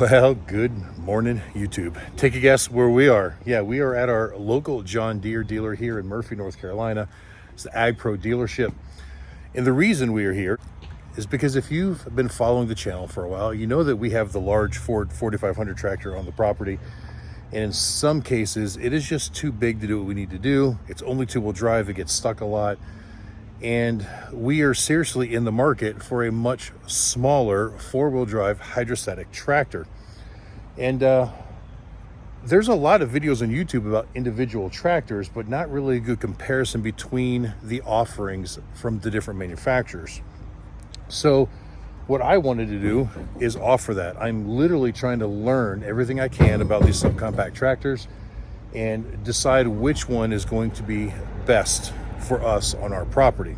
Well, good morning, YouTube. Take a guess where we are. Yeah, we are at our local John Deere dealer here in Murphy, North Carolina. It's the AgPro dealership. And the reason we are here is because if you've been following the channel for a while, you know that we have the large Ford 4500 tractor on the property. And in some cases, it is just too big to do what we need to do. It's only two-wheel drive, it gets stuck a lot. And we are seriously in the market for a much smaller four-wheel drive hydrostatic tractor. And there's a lot of videos on YouTube about individual tractors, but not really a good comparison between the offerings from the different manufacturers. So what I wanted to do is offer that. I'm literally trying to learn everything I can about these subcompact tractors and decide which one is going to be best for us on our property.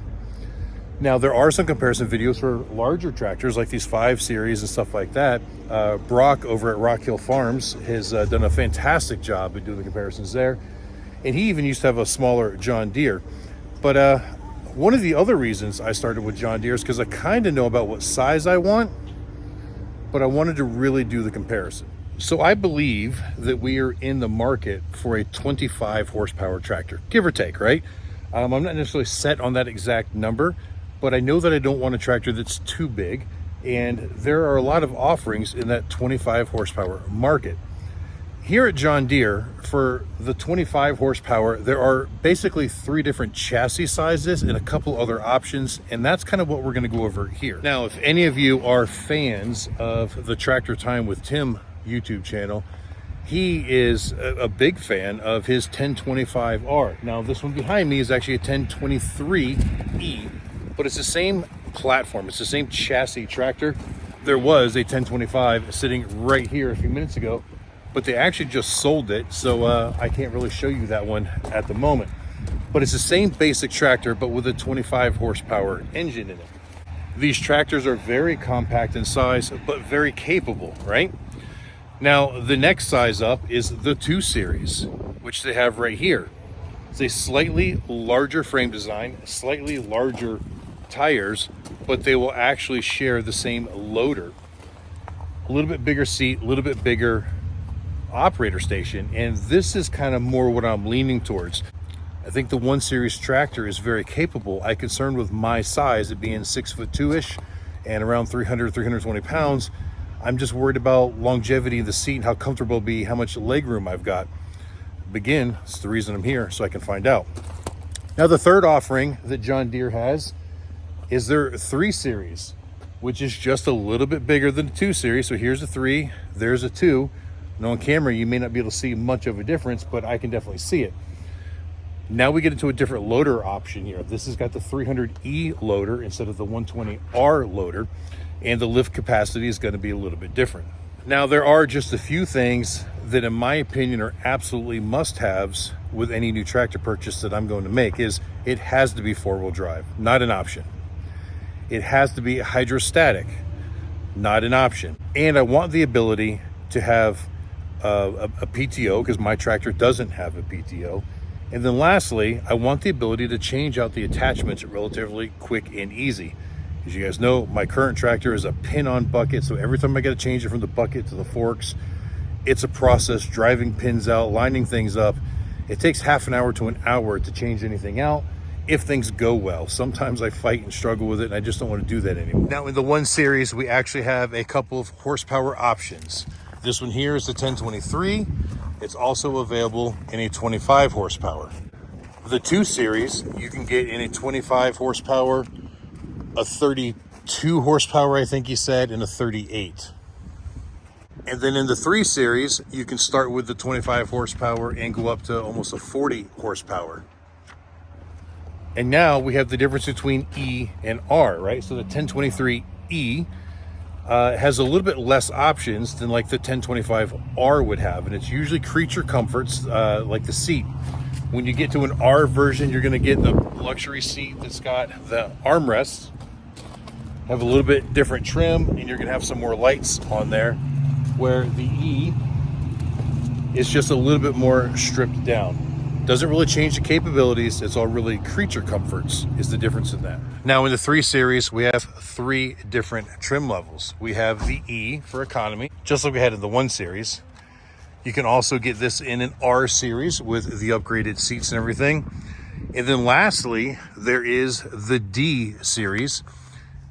Now, there are some comparison videos for larger tractors like these 5 Series and stuff like that. Brock over at Rock Hill Farms has done a fantastic job at doing the comparisons there. And he even used to have a smaller John Deere. But one of the other reasons I started with John Deere is because I kind of know about what size I want, but I wanted to really do the comparison. So I believe that we are in the market for a 25 horsepower tractor, give or take, right? I'm not necessarily set on that exact number, but I know that I don't want a tractor that's too big, and there are a lot of offerings in that 25 horsepower market. Here at John Deere, for the 25 horsepower, there are basically 3 different chassis sizes and a couple other options, and that's kind of what we're going to go over here. Now, if any of you are fans of the Tractor Time with Tim YouTube channel, he is a big fan of his 1025R. Now, this one behind me is actually a 1023E, but it's the same platform. It's the same chassis tractor. There was a 1025 sitting right here a few minutes ago, but they actually just sold it, so I can't really show you that one at the moment. But it's the same basic tractor, but with a 25 horsepower engine in it. These tractors are very compact in size, but very capable, right? Now, the next size up is the 2 Series, which they have right here. It's a slightly larger frame design, slightly larger tires, but they will actually share the same loader. A little bit bigger seat, a little bit bigger operator station, and this is kind of more what I'm leaning towards. I think the 1 Series tractor is very capable. I'm concerned with my size, it being 6'2" and around 320 pounds. I'm just worried about longevity of the seat, how comfortable it'll be, how much leg room I've got. Again, it's the reason I'm here, so I can find out. Now, the third offering that John Deere has is their 3 Series, which is just a little bit bigger than the 2 Series. So here's a 3, there's a 2. Now on camera, you may not be able to see much of a difference, but I can definitely see it. Now we get into a different loader option here. This has got the 300E loader instead of the 120R loader, and the lift capacity is going to be a little bit different. Now, there are just a few things that, in my opinion, are absolutely must-haves with any new tractor purchase that I'm going to make. Is it has to be 4-wheel drive, not an option. It has to be hydrostatic, not an option. And I want the ability to have a PTO, because my tractor doesn't have a PTO. And then lastly, I want the ability to change out the attachments relatively quick and easy. As you guys know, my current tractor is a pin-on bucket, so every time I got to change it from the bucket to the forks, it's a process, driving pins out, lining things up. It takes half an hour to an hour to change anything out if things go well. Sometimes I fight and struggle with it, and I just don't want to do that anymore. Now, in the 1 Series, we actually have a couple of horsepower options. This one here is the 1023. It's also available in a 25 horsepower. The 2 Series, you can get in a 25 horsepower, a 32 horsepower, I think he said, and a 38. And then in the 3 Series, you can start with the 25 horsepower and go up to almost a 40 horsepower. And now we have the difference between E and R, right? So the 1023E has a little bit less options than like the 1025R would have. And it's usually creature comforts, like the seat. When you get to an R version, you're gonna get the luxury seat that's got the armrests, have a little bit different trim, and you're gonna have some more lights on there, where the E is just a little bit more stripped down. Doesn't really change the capabilities. It's all really creature comforts is the difference in that. Now in the 3 Series, we have 3 different trim levels. We have the E for economy, just like we had in the 1 Series. You can also get this in an R Series with the upgraded seats and everything. And then lastly, there is the D Series,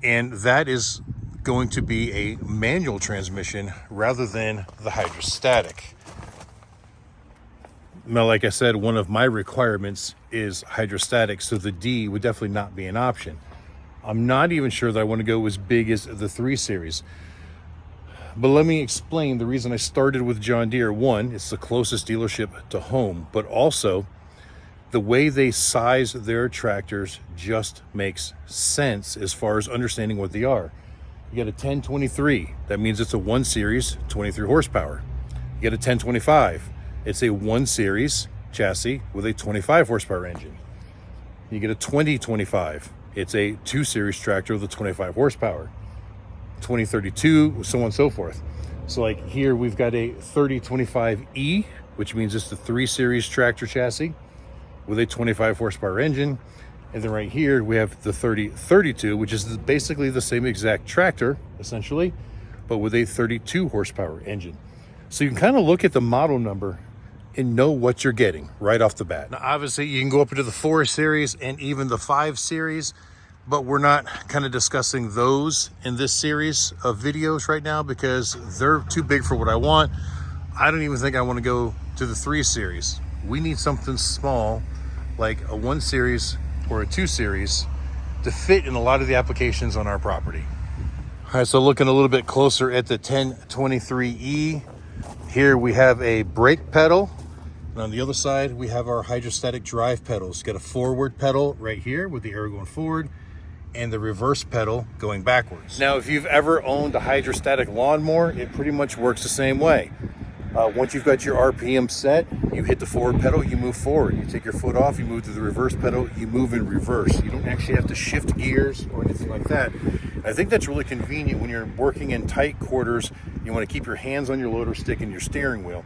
and that is going to be a manual transmission rather than the hydrostatic. Now, like I said, one of my requirements is hydrostatic, so the D would definitely not be an option. I'm not even sure that I want to go as big as the 3 Series. But let me explain the reason I started with John Deere. One, it's the closest dealership to home, but also the way they size their tractors just makes sense as far as understanding what they are. You got a 1023, that means it's a 1 Series, 23 horsepower. You got a 1025. It's a 1 Series chassis with a 25 horsepower engine. You get a 2025. It's a 2 Series tractor with a 25 horsepower. 2032, so on and so forth. So like here we've got a 3025E, which means it's the 3 Series tractor chassis with a 25 horsepower engine. And then right here we have the 3032, which is basically the same exact tractor, essentially, but with a 32 horsepower engine. So you can kind of look at the model number and know what you're getting right off the bat. Now, obviously, you can go up into the 4 Series and even the 5 Series, but we're not kind of discussing those in this series of videos right now because they're too big for what I want. I don't even think I want to go to the 3 Series. We need something small, like a 1 Series or a 2 Series, to fit in a lot of the applications on our property. All right, so looking a little bit closer at the 1023E, here we have a brake pedal. And on the other side, we have our hydrostatic drive pedals. Got a forward pedal right here with the arrow going forward and the reverse pedal going backwards. Now, if you've ever owned a hydrostatic lawnmower, it pretty much works the same way. Once you've got your RPM set, you hit the forward pedal, you move forward. You take your foot off, you move to the reverse pedal, you move in reverse. You don't actually have to shift gears or anything like that. I think that's really convenient when you're working in tight quarters. You want to keep your hands on your loader stick and your steering wheel.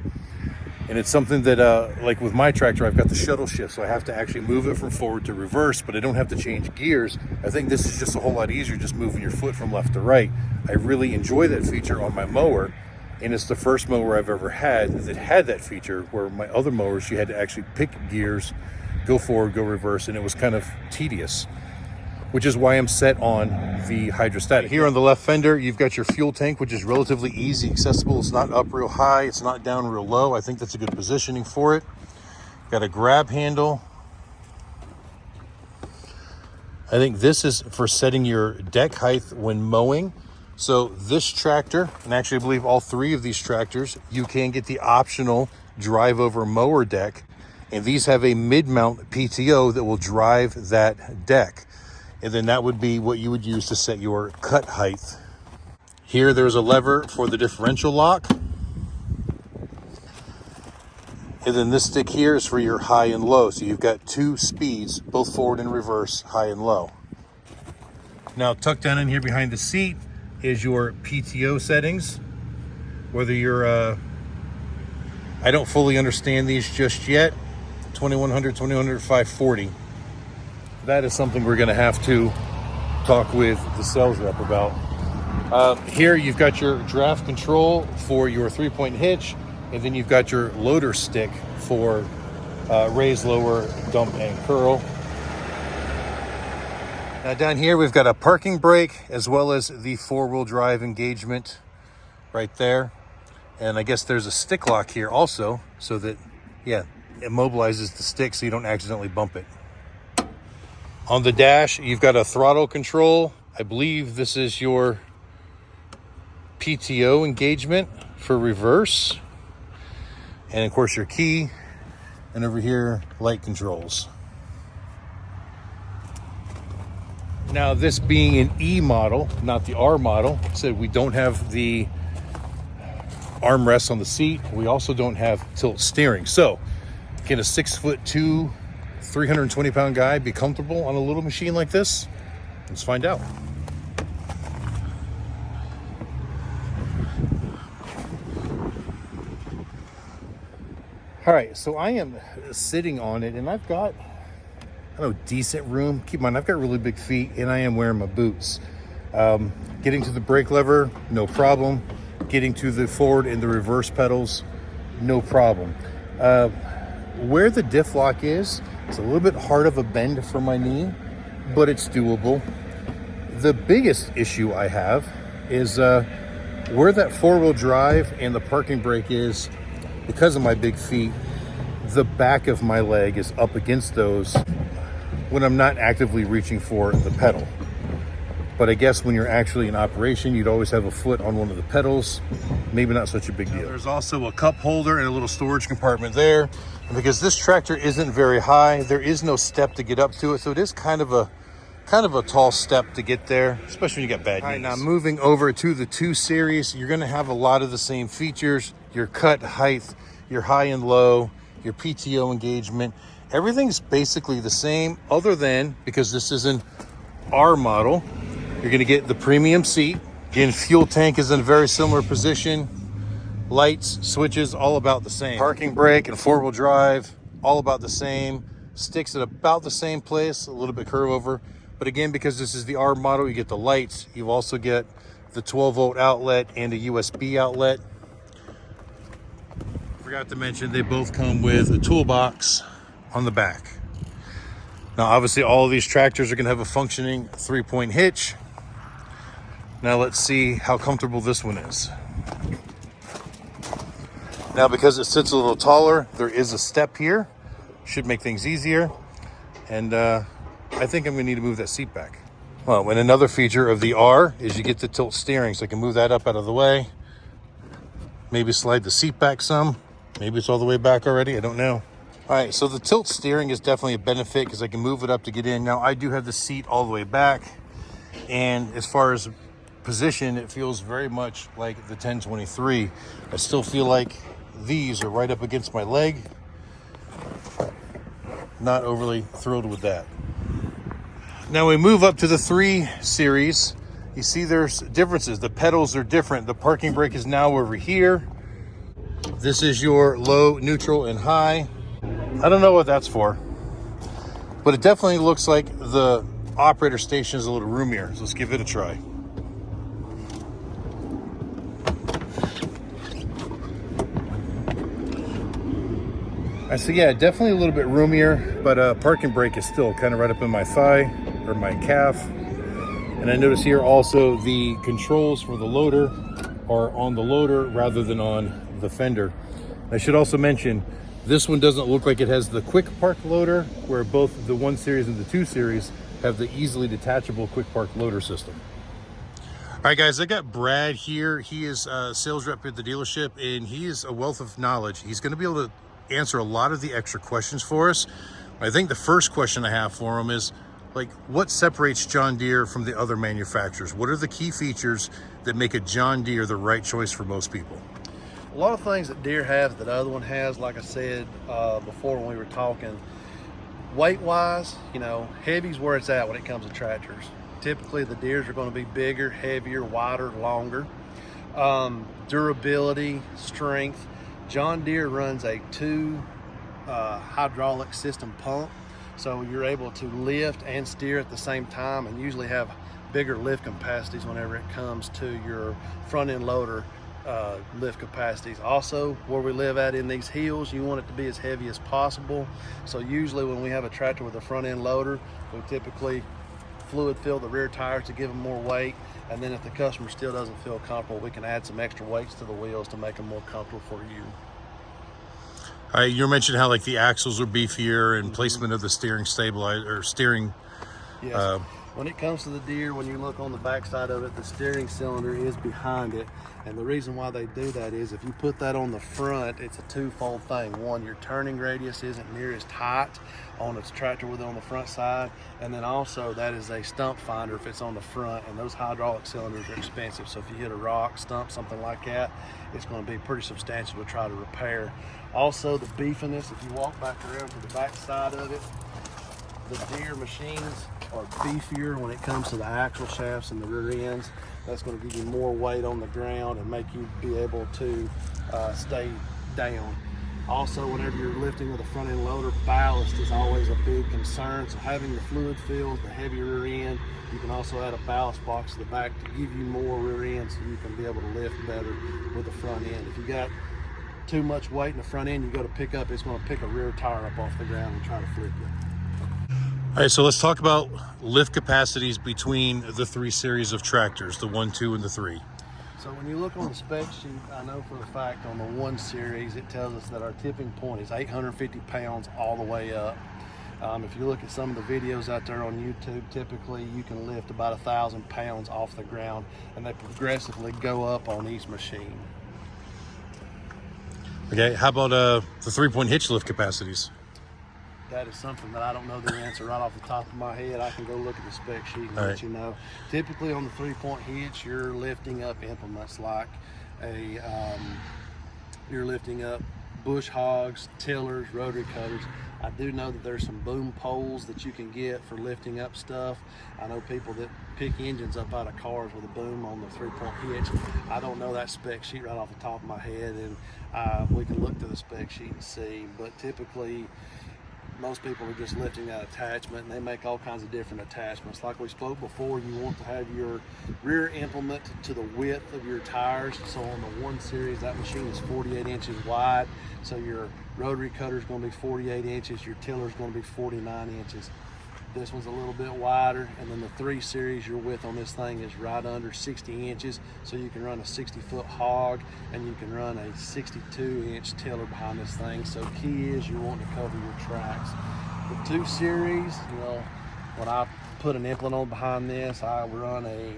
And it's something that, like with my tractor, I've got the shuttle shift, so I have to actually move it from forward to reverse, but I don't have to change gears. I think this is just a whole lot easier, just moving your foot from left to right. I really enjoy that feature on my mower, and it's the first mower I've ever had that had that feature, where my other mowers, you had to actually pick gears, go forward, go reverse, and it was kind of tedious, which is why I'm set on the hydrostatic. Here on the left fender, you've got your fuel tank, which is relatively easy, accessible. It's not up real high, it's not down real low. I think that's a good positioning for it. Got a grab handle. I think this is for setting your deck height when mowing. So this tractor, and actually I believe all 3 of these tractors, you can get the optional drive over mower deck. And these have a mid-mount PTO that will drive that deck. And then that would be what you would use to set your cut height. Here there's a lever for the differential lock. And then this stick here is for your high and low. So you've got 2 speeds, both forward and reverse, high and low. Now tucked down in here behind the seat is your PTO settings. Whether you're, I don't fully understand these just yet. 2100, 2100, 540. That is something we're going to have to talk with the sales rep about. Here you've got your draft control for your 3-point hitch, and then you've got your loader stick for raise, lower, dump, and curl. Now down here we've got a parking brake as well as the 4-wheel drive engagement right there. And I guess there's a stick lock here also, so that, yeah, it immobilizes the stick so you don't accidentally bump it. On the dash, you've got a throttle control. I believe this is your PTO engagement for reverse. And of course your key. And over here, light controls. Now this being an E model, not the R model, so we don't have the armrests on the seat. We also don't have tilt steering. So can a 6'2", 320-pound guy be comfortable on a little machine like this? Let's find out. All All right, so I am sitting on it, and I've got, I don't know, decent room. Keep in mind, I've got really big feet, and I am wearing my boots. Getting to the brake lever, no problem. Getting to the forward and the reverse pedals, no problem. Where the diff lock is, it's a little bit hard of a bend for my knee, but it's doable. The biggest issue I have is where that four-wheel drive and the parking brake is. Because of my big feet, the back of my leg is up against those when I'm not actively reaching for the pedal. But I guess when you're actually in operation, you'd always have a foot on one of the pedals. Maybe not such a big deal. There's also a cup holder and a little storage compartment there. And because this tractor isn't very high, there is no step to get up to it. So it is kind of a tall step to get there, especially when you got bad knees. All right, now moving over to the 2 Series, you're gonna have a lot of the same features. Your cut height, your high and low, your PTO engagement, everything's basically the same, other than, because this is an R model, you're gonna get the premium seat. Again, fuel tank is in a very similar position. Lights, switches, all about the same. Parking brake and four-wheel drive, all about the same. Sticks at about the same place, a little bit curve over. But again, because this is the R model, you get the lights. You also get the 12-volt outlet and a USB outlet. Forgot to mention, they both come with a toolbox on the back. Now, obviously, all of these tractors are gonna have a functioning 3-point hitch. Now let's see how comfortable this one is. Now, because it sits a little taller, there is a step here. Should make things easier. And I think I'm gonna need to move that seat back. Well, and another feature of the R is you get the tilt steering, so I can move that up out of the way. Maybe slide the seat back some. Maybe it's all the way back already, I don't know. All right, so the tilt steering is definitely a benefit because I can move it up to get in. Now, I do have the seat all the way back. And as far as position, it feels very much like the 1023. I still feel like these are right up against my leg. Not overly thrilled with that. Now we move up to the 3 Series. You see there's differences. The pedals are different. The parking brake is now over here. This is your low, neutral, and high. I don't know what that's for, but it definitely looks like the operator station is a little roomier. So let's give it a try. So yeah, definitely a little bit roomier, but parking brake is still kind of right up in my thigh or my calf. And I notice here also the controls for the loader are on the loader rather than on the fender. I should also mention, this one doesn't look like it has the quick park loader, where both the 1 Series and the 2 Series have the easily detachable quick park loader system. All right, guys, I got Brad here. He is a sales rep at the dealership, and he is a wealth of knowledge. He's going to be able to answer a lot of the extra questions for us. I think the first question I have for him is, like, what separates John Deere from the other manufacturers? What are the key features that make a John Deere the right choice for most people? A lot of things that Deere has that the other one has, like I said before when we were talking, weight-wise, you know, heavy's where it's at when it comes to tractors. Typically, the Deeres are going to be bigger, heavier, wider, longer. Durability, strength. John Deere runs a 2 hydraulic system pump, so you're able to lift and steer at the same time, and usually have bigger lift capacities whenever it comes to your front end loader lift capacities. Also, where we live at in these hills, you want it to be as heavy as possible. So usually when we have a tractor with a front end loader, we typically fluid fill the rear tires to give them more weight. And then if the customer still doesn't feel comfortable, we can add some extra weights to the wheels to make them more comfortable for you. All right, you mentioned how like the axles are beefier and placement of the steering stabilizer or steering. Yes. When it comes to the Deere, when you look on the back side of it, the steering cylinder is behind it. And the reason why they do that is if you put that on the front, it's a twofold thing. One, your turning radius isn't near as tight on its tractor with it on the front side. And then also that is a stump finder if it's on the front, and those hydraulic cylinders are expensive. So if you hit a rock, stump, something like that, it's going to be pretty substantial to try to repair. Also the beefiness, if you walk back around to the back side of it, the Deere machines are beefier when it comes to the axle shafts and the rear ends. That's going to give you more weight on the ground and make you be able to stay down. Also, whenever you're lifting with a front end loader, ballast is always a big concern. So having the fluid filled, the heavier rear end, you can also add a ballast box to the back to give you more rear end so you can be able to lift better with the front end. If you got too much weight in the front end, you go to pick up, it's going to pick a rear tire up off the ground and try to flip you. All right, so let's talk about lift capacities between the 3 series of tractors, the 1, 2, and the 3. So when you look on the spec sheet, I know for a fact on the 1 series, it tells us that our tipping point is 850 pounds all the way up. If you look at some of the videos out there on YouTube, typically you can lift about 1,000 pounds off the ground, and they progressively go up on each machine. Okay, how about the 3-point hitch lift capacities? That is something that I don't know the answer right off the top of my head. I can go look at the spec sheet and let you know. Typically on the 3-point hitch, you're lifting up implements like you're lifting up bush hogs, tillers, rotary cutters. I do know that there's some boom poles that you can get for lifting up stuff. I know people that pick engines up out of cars with a boom on the 3-point hitch. I don't know that spec sheet right off the top of my head, and we can look to the spec sheet and see, but typically most people are just lifting that attachment, and they make all kinds of different attachments. Like we spoke before, you want to have your rear implement to the width of your tires. So on the 1 series, that machine is 48 inches wide. So your rotary cutter is going to be 48 inches, your tiller is going to be 49 inches. This one's a little bit wider, and then the 3 series, your width on this thing is right under 60 inches, so you can run a 60-foot hog, and you can run a 62-inch tiller behind this thing. So key is you want to cover your tracks. The 2 series, you know, when I put an implement on behind this, I run a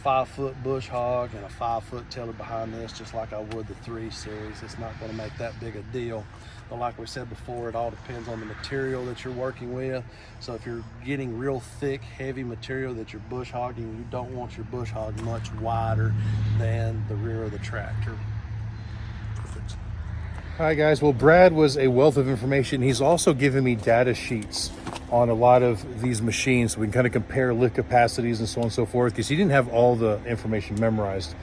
5-foot bush hog and a 5-foot tiller behind this, just like I would the 3 series. It's not going to make that big a deal. But like we said before, it all depends on the material that you're working with. So if you're getting real thick, heavy material that you're bush hogging, you don't want your bush hog much wider than the rear of the tractor. Perfect. All right, guys. Well, Brad was a wealth of information. He's also given me data sheets on a lot of these machines, so we can kind of compare lift capacities and so on and so forth, because he didn't have all the information memorized.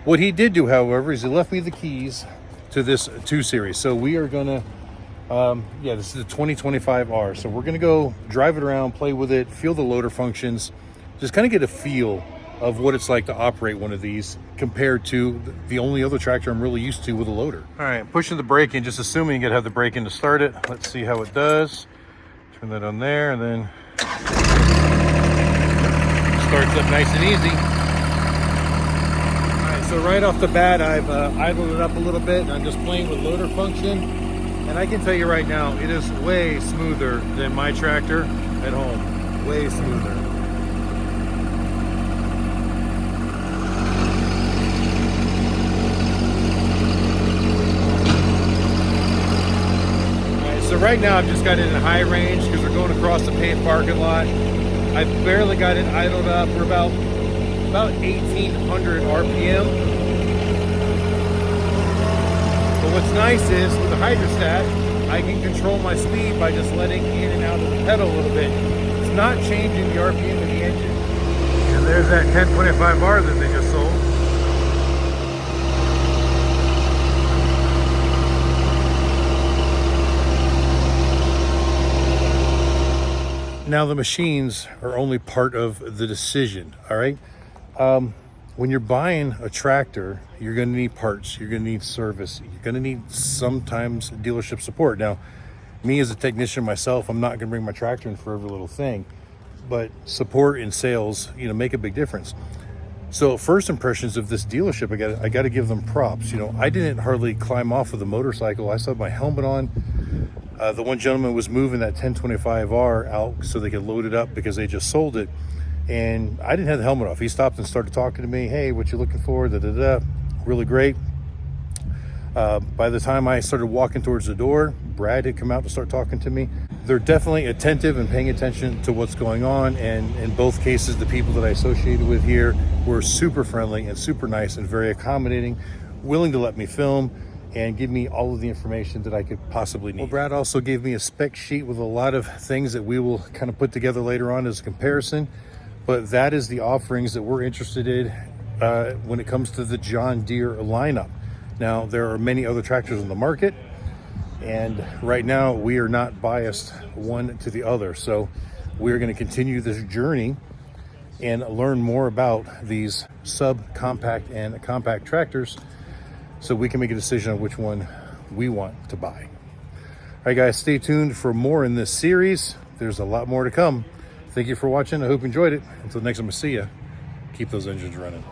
What he did do, however, is he left me the keys to this 2 series. So we are gonna, this is the 2025R. So we're gonna go drive it around, play with it, feel the loader functions, just kind of get a feel of what it's like to operate one of these compared to the only other tractor I'm really used to with a loader. All right, pushing the brake in, just assuming you gotta have the brake in to start it. Let's see how it does. Turn that on there, and then starts up nice and easy. So right off the bat, I've idled it up a little bit, and I'm just playing with loader function. And I can tell you right now, it is way smoother than my tractor at home. Way smoother. All right, so right now I've just got it in high range because we're going across the paved parking lot. I've barely got it idled up. We're about 1,800 RPM. But what's nice is with the hydrostat, I can control my speed by just letting in and out of the pedal a little bit. It's not changing the RPM of the engine. And there's that 1025R that they just sold. Now the machines are only part of the decision, all right? When you're buying a tractor, you're going to need parts, you're going to need service, you're going to need sometimes dealership support. Now, me as a technician myself, I'm not going to bring my tractor in for every little thing, but support and sales, make a big difference. So first impressions of this dealership, I got to give them props. I didn't hardly climb off of the motorcycle. I still had my helmet on. The one gentleman was moving that 1025R out so they could load it up because they just sold it. And I didn't have the helmet off. He stopped and started talking to me. Hey, what you looking for? Really great. By the time I started walking towards the door, Brad had come out to start talking to me. They're definitely attentive and paying attention to what's going on. And in both cases, the people that I associated with here were super friendly and super nice and very accommodating, willing to let me film and give me all of the information that I could possibly need. Well, Brad also gave me a spec sheet with a lot of things that we will kind of put together later on as a comparison. But that is the offerings that we're interested in when it comes to the John Deere lineup. Now, there are many other tractors on the market, and right now we are not biased one to the other. So we're going to continue this journey and learn more about these subcompact and compact tractors so we can make a decision on which one we want to buy. All right, guys, stay tuned for more in this series. There's a lot more to come. Thank you for watching. I hope you enjoyed it. Until next time I see you, keep those engines running.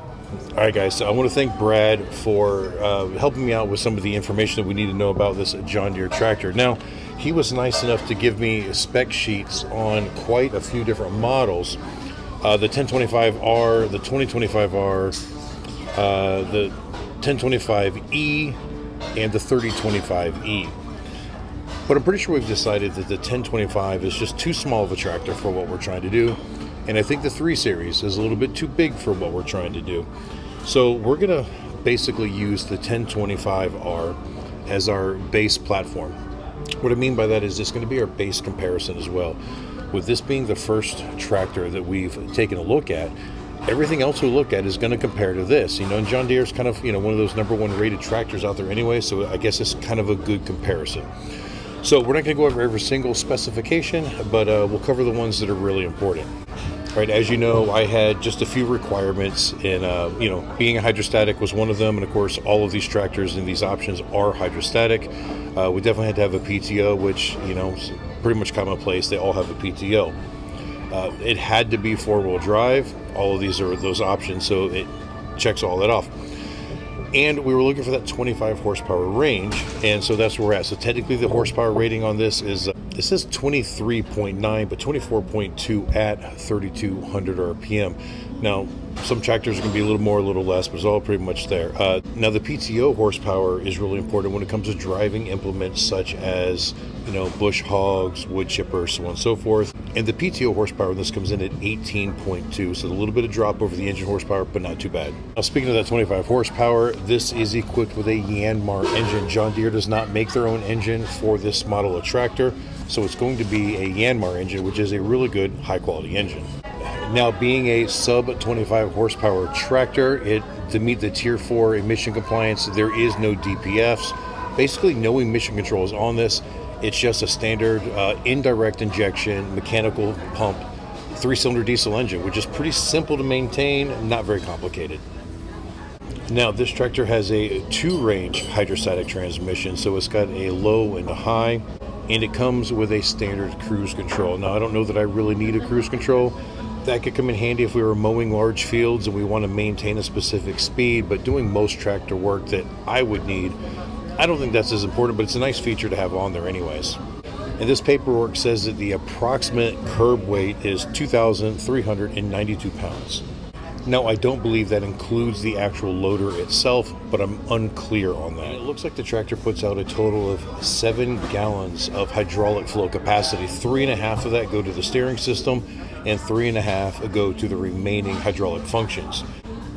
All right, guys, so I want to thank Brad for helping me out with some of the information that we need to know about this John Deere tractor. Now, he was nice enough to give me spec sheets on quite a few different models. The 1025R, the 2025R, the 1025E, and the 3025E. But I'm pretty sure we've decided that the 1025 is just too small of a tractor for what we're trying to do. And I think the 3 Series is a little bit too big for what we're trying to do. So we're going to basically use the 1025R as our base platform. What I mean by that is it's going to be our base comparison as well. With this being the first tractor that we've taken a look at, everything else we look at is going to compare to this. And John Deere is kind of, one of those #1 rated tractors out there anyway, so I guess it's kind of a good comparison. So we're not going to go over every single specification, but we'll cover the ones that are really important. Right, as you know, I had just a few requirements, and being a hydrostatic was one of them, and of course all of these tractors and these options are hydrostatic. We definitely had to have a PTO, which is pretty much commonplace. They all have a PTO. It had to be 4-wheel drive. All of these are those options, so it checks all that off. And we were looking for that 25 horsepower range, and so that's where we're at. So technically the horsepower rating on this is, it says 23.9, but 24.2 at 3,200 RPM. Now, some tractors are going to be a little more, a little less, but it's all pretty much there. Now, the PTO horsepower is really important when it comes to driving implements such as, bush hogs, wood chippers, so on and so forth. And the PTO horsepower, this comes in at 18.2, so a little bit of drop over the engine horsepower, but not too bad. Now, speaking of that 25 horsepower, this is equipped with a Yanmar engine. John Deere does not make their own engine for this model of tractor, so it's going to be a Yanmar engine, which is a really good, high-quality engine. Now, being a sub-25 horsepower tractor, to meet the Tier 4 emission compliance, there is no DPFs. Basically, no emission controls on this. It's just a standard indirect injection mechanical pump 3-cylinder diesel engine, which is pretty simple to maintain, not very complicated. Now, this tractor has a 2-range hydrostatic transmission, so it's got a low and a high, and it comes with a standard cruise control. Now, I don't know that I really need a cruise control. That could come in handy if we were mowing large fields and we want to maintain a specific speed, but doing most tractor work that I would need, I don't think that's as important, but it's a nice feature to have on there anyways. And this paperwork says that the approximate curb weight is 2,392 pounds. Now, I don't believe that includes the actual loader itself, but I'm unclear on that. It looks like the tractor puts out a total of 7 gallons of hydraulic flow capacity. 3.5 of that go to the steering system, and 3.5 go to the remaining hydraulic functions.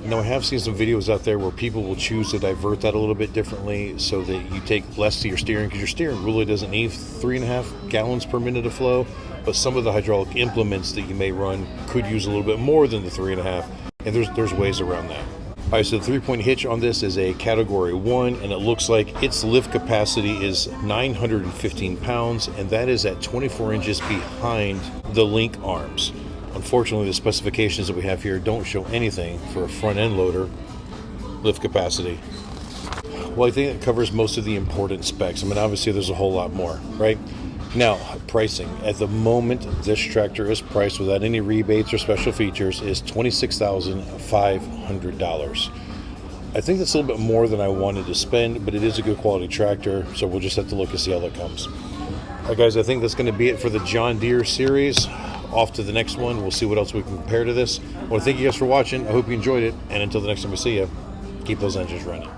Now, I have seen some videos out there where people will choose to divert that a little bit differently so that you take less to your steering, because your steering really doesn't need 3.5 gallons per minute of flow, but some of the hydraulic implements that you may run could use a little bit more than the 3.5, and there's ways around that. All right, so the 3-point hitch on this is a Category 1, and it looks like its lift capacity is 915 pounds, and that is at 24 inches behind the link arms. Unfortunately, the specifications that we have here don't show anything for a front-end loader lift capacity. Well, I think it covers most of the important specs. I mean, obviously, there's a whole lot more, right? Now, pricing. At the moment, this tractor is priced without any rebates or special features is $26,500. I think that's a little bit more than I wanted to spend, but it is a good quality tractor, so we'll just have to look and see how that comes. All right, guys, I think that's going to be it for the John Deere series. Off to the next one. We'll see what else we can compare to this. I want to thank you guys for watching. I hope you enjoyed it, and until the next time we see you, keep those engines running.